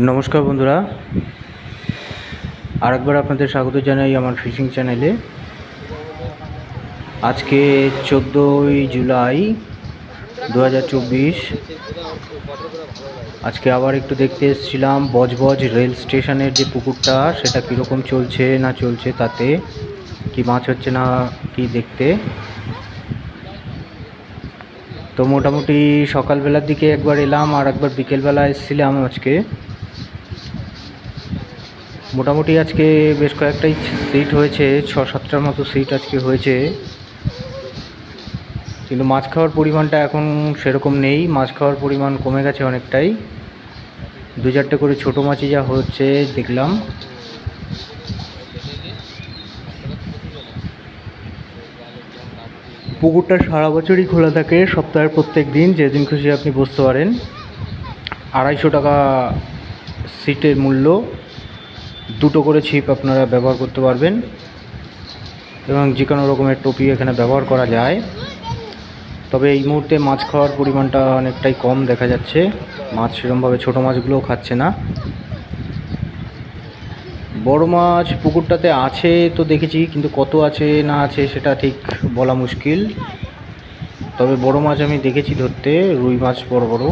নমস্কার বন্ধুরা, আরেকবার আপনাদের স্বাগত জানাই আমার ফিশিং চ্যানেলে। আজকে 14ই জুলাই 2024। আজকে আবার একটু দেখতে এসেছিলাম বজবজ রেল স্টেশনের যে পুকুরটা, সেটা কীরকম চলছে না চলছে, তাতে কি মাছ হচ্ছে না কি দেখতে। তো মোটামুটি সকালবেলার দিকে একবার এলাম আর একবার বিকেলবেলা এসেছিলাম। মোটামুটি আজকে বেশ কয়েকটাই সিট হয়েছে, 6-7টার মতো সিট আজকে হয়েছে, কিন্তু মাছ খাওয়ার পরিমাণটা এখন সেরকম নেই। মাছ খাওয়ার পরিমাণ কমে গেছে অনেকটাই। 2-4টে করে ছোটো মাছই যা হচ্ছে দেখলাম। পুকুরটা সারা বছরই খোলা থাকে, সপ্তাহের প্রত্যেক দিন, যেদিন খুশি আপনি বসতে পারেন। 250 টাকা সিটের মূল্য। 2টো করে ছিপ আপনারা ব্যবহার করতে পারবেন এবং যে কোনো রকমের টোপি এখানে ব্যবহার করা যায়। তবে এই মুহূর্তে মাছ খাওয়ার পরিমাণটা অনেকটাই কম দেখা যাচ্ছে। মাছ সেরকমভাবে ছোটো মাছগুলোও খাচ্ছে না। বড় মাছ পুকুরটাতে আছে তো দেখেছি, কিন্তু কত আছে না আছে সেটা ঠিক বলা মুশকিল। তবে বড় মাছ আমি দেখেছি ধরতে, রুই মাছ বড় বড়।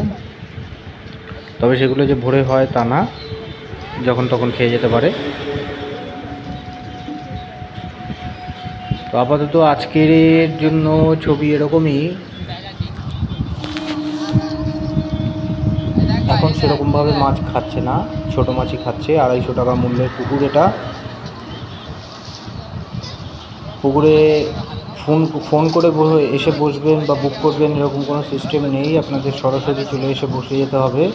তবে সেগুলো যে ভোরে হয় তা না, যখন তখন খেয়ে যেতে পারে। তো আপাতত আজকের জন্য ছবি এরকমই। এখন সেরকমভাবে মাছ খাচ্ছে না, ছোটো মাছই খাচ্ছে। 250 টাকা মূল্যের পুকুর এটা। পুকুরে ফোন করে এসে বসবেন বা বুক করবেন এরকম কোনো সিস্টেম নেই। আপনাদের সরাসরি চলে এসে বসে যেতে হবে।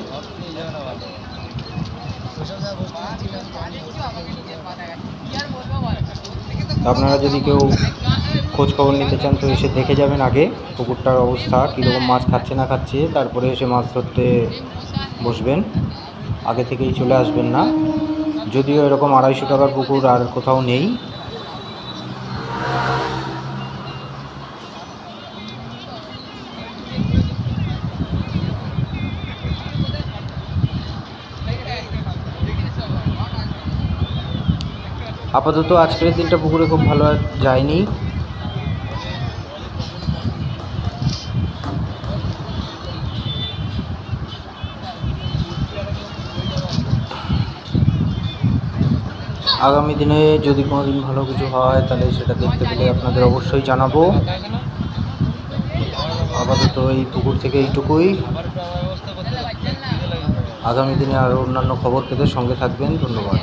আপনারা যদি কেউ খোঁজ খবর নিতে চান তো এসে দেখে যাবেন আগে পুকুরটার অবস্থা কীরকম, মাছ খাচ্ছে না খাচ্ছে, তারপরে এসে মাছ ধরতে বসবেন। আগে থেকেই চলে আসবেন না। যদিও এরকম 250 টাকার পুকুর আর কোথাও নেই। আপাতত আজকের দিনটা পুকুরে খুব ভালো যায়নি। আগামী দিনে যদি কোনো দিন ভালো কিছু হয় তাহলে সেটা দেখতে পেলে আপনাদের অবশ্যই জানাবো। আপাতত এই পুকুর থেকে এইটুকুই। আগামী দিনে আরও অন্যান্য খবর পেতে সঙ্গে থাকবেন। ধন্যবাদ।